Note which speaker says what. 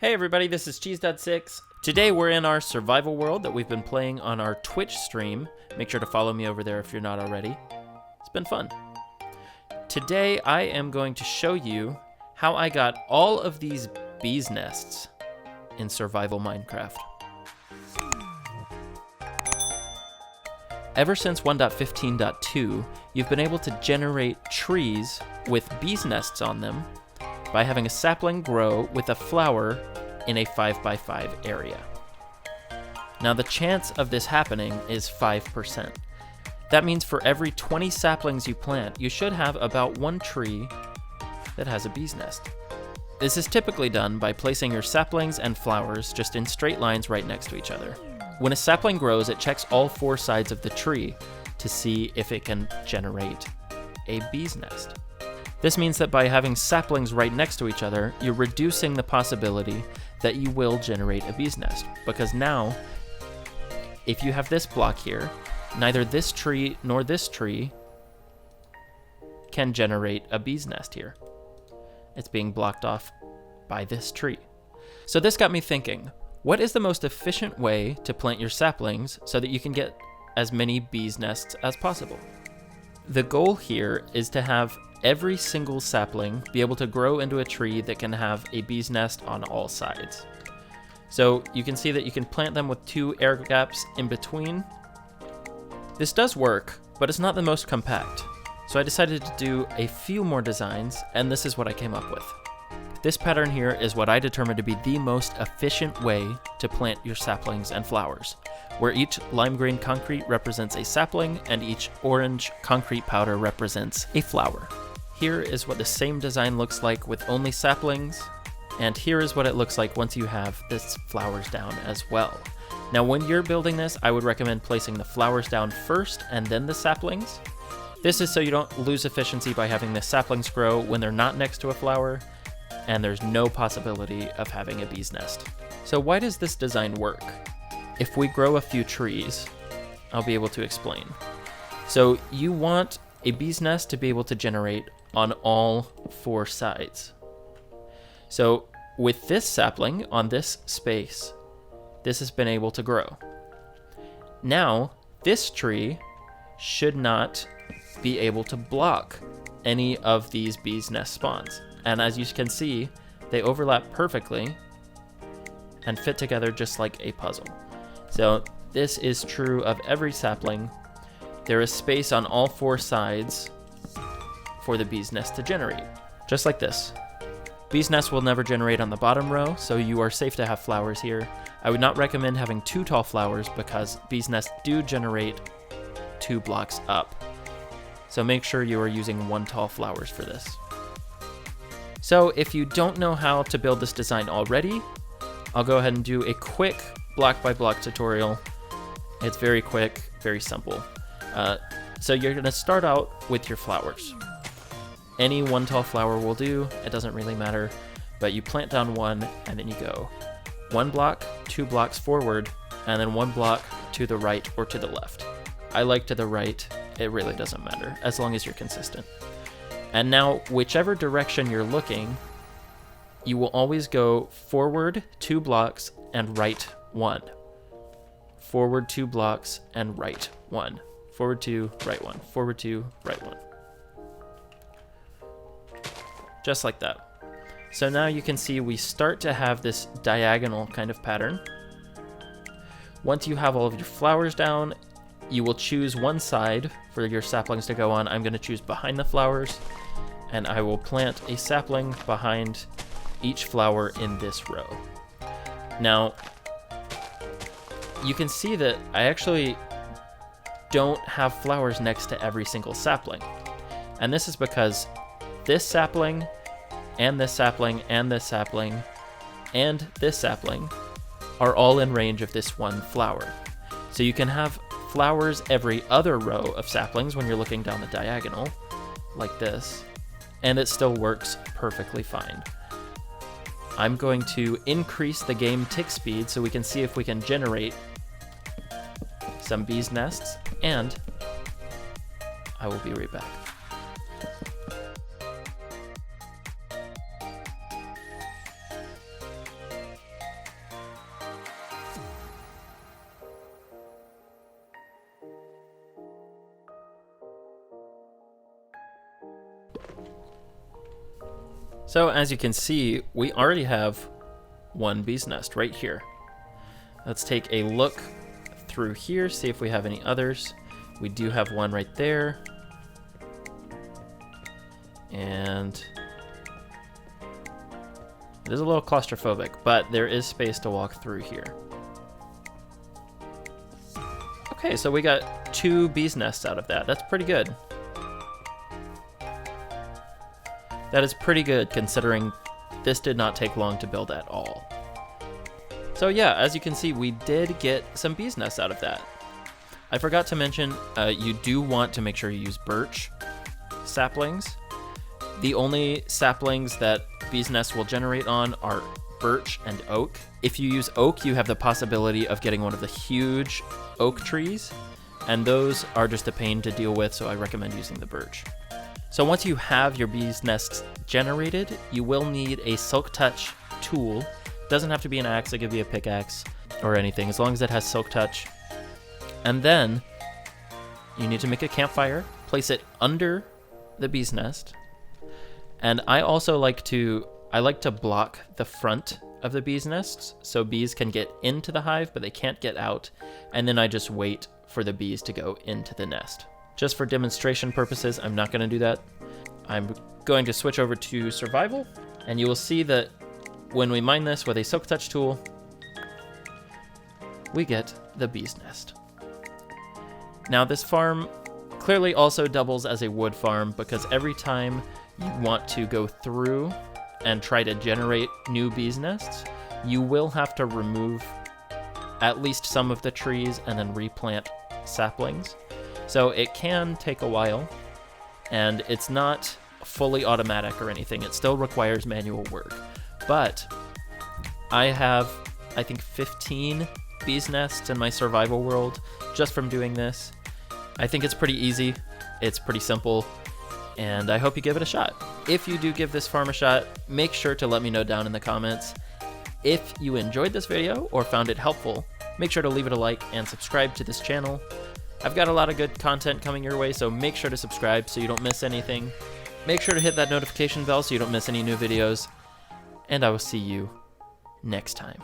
Speaker 1: Hey everybody, this is Cheese.6. Today we're in our survival world that we've been playing on our Twitch stream. Make sure to follow me over there if you're not already. It's been fun. Today I am going to show you how I got all of these bees nests in survival Minecraft. Ever since 1.15.2, you've been able to generate trees with bees nests on them by having a sapling grow with a flower in a 5x5 area. Now the chance of this happening is 5%. That means for every 20 saplings you plant, you should have about one tree that has a bee's nest. This is typically done by placing your saplings and flowers just in straight lines right next to each other. When a sapling grows, it checks all four sides of the tree to see if it can generate a bee's nest. This means that by having saplings right next to each other, you're reducing the possibility that you will generate a bee's nest. Because now, if you have this block here, neither this tree nor this tree can generate a bee's nest here. It's being blocked off by this tree. So this got me thinking, what is the most efficient way to plant your saplings so that you can get as many bee's nests as possible? The goal here is to have every single sapling be able to grow into a tree that can have a bee's nest on all sides. So you can see that you can plant them with 2 air gaps in between. This does work, but it's not the most compact. So I decided to do a few more designs, and this is what I came up with. This pattern here is what I determined to be the most efficient way to plant your saplings and flowers, where each lime green concrete represents a sapling and each orange concrete powder represents a flower. Here is what the same design looks like with only saplings, and here is what it looks like once you have this flowers down as well. Now when you're building this, I would recommend placing the flowers down first and then the saplings. This is so you don't lose efficiency by having the saplings grow when they're not next to a flower, and there's no possibility of having a bee's nest. So why does this design work? If we grow a few trees, I'll be able to explain. So you want a bee's nest to be able to generate on all 4 sides. So with this sapling on this space, this has been able to grow. Now, this tree should not be able to block any of these bee's nest spawns. And as you can see, they overlap perfectly and fit together just like a puzzle. So this is true of every sapling. There is space on all 4 sides for the bee's nest to generate, just like this. Bee's nest will never generate on the bottom row, so you are safe to have flowers here. I would not recommend having 2 tall flowers because bee's nests do generate 2 blocks up. So make sure you are using 1 tall flowers for this. So if you don't know how to build this design already, I'll go ahead and do a quick block by block tutorial. It's very quick, very simple. So you're gonna start out with your flowers. Any 1 tall flower will do, it doesn't really matter, but you plant down 1 and then you go 1 block, 2 blocks forward, and then 1 block to the right or to the left. I like to the right, it really doesn't matter, as long as you're consistent. And now, whichever direction you're looking, you will always go forward 2 blocks and right 1. Forward 2 blocks and right 1. Forward 2, right 1. Forward 2, right 1. Just like that. So now you can see we start to have this diagonal kind of pattern. Once you have all of your flowers down, you will choose one side for your saplings to go on. I'm going to choose behind the flowers, and I will plant a sapling behind each flower in this row. Now, you can see that I actually don't have flowers next to every single sapling. And this is because this sapling, and this sapling, and this sapling, and this sapling are all in range of this 1 flower. So you can have flowers every other row of saplings when you're looking down the diagonal, like this, and it still works perfectly fine. I'm going to increase the game tick speed so we can see if we can generate some bee's nests, and I will be right back. So as you can see, we already have one bee's nest right here. Let's take a look through here, see if we have any others. We do have one right there. And it is a little claustrophobic, but there is space to walk through here. Okay, so we got 2 bee's nests out of that. That's pretty good. That is pretty good considering this did not take long to build at all. So yeah, as you can see, we did get some bee's nests out of that. I forgot to mention, you do want to make sure you use birch saplings. The only saplings that bee's nests will generate on are birch and oak. If you use oak, you have the possibility of getting one of the huge oak trees, and those are just a pain to deal with, so I recommend using the birch. So once you have your bee's nests generated, you will need a silk touch tool. Doesn't have to be an axe, it could be a pickaxe or anything, as long as it has silk touch. And then you need to make a campfire, place it under the bee's nest. And I also like to block the front of the bee's nests so bees can get into the hive, but they can't get out. And then I just wait for the bees to go into the nest. Just for demonstration purposes, I'm not going to do that. I'm going to switch over to survival, and you will see that when we mine this with a silk touch tool, we get the bee's nest. Now this farm clearly also doubles as a wood farm, because every time you want to go through and try to generate new bee's nests, you will have to remove at least some of the trees and then replant saplings. So it can take a while, and it's not fully automatic or anything. It still requires manual work. But I have, I think, 15 bee's nests in my survival world just from doing this. I think it's pretty easy, it's pretty simple, and I hope you give it a shot. If you do give this farm a shot, make sure to let me know down in the comments. If you enjoyed this video or found it helpful, make sure to leave it a like and subscribe to this channel. I've got a lot of good content coming your way, so make sure to subscribe so you don't miss anything. Make sure to hit that notification bell so you don't miss any new videos, and I will see you next time.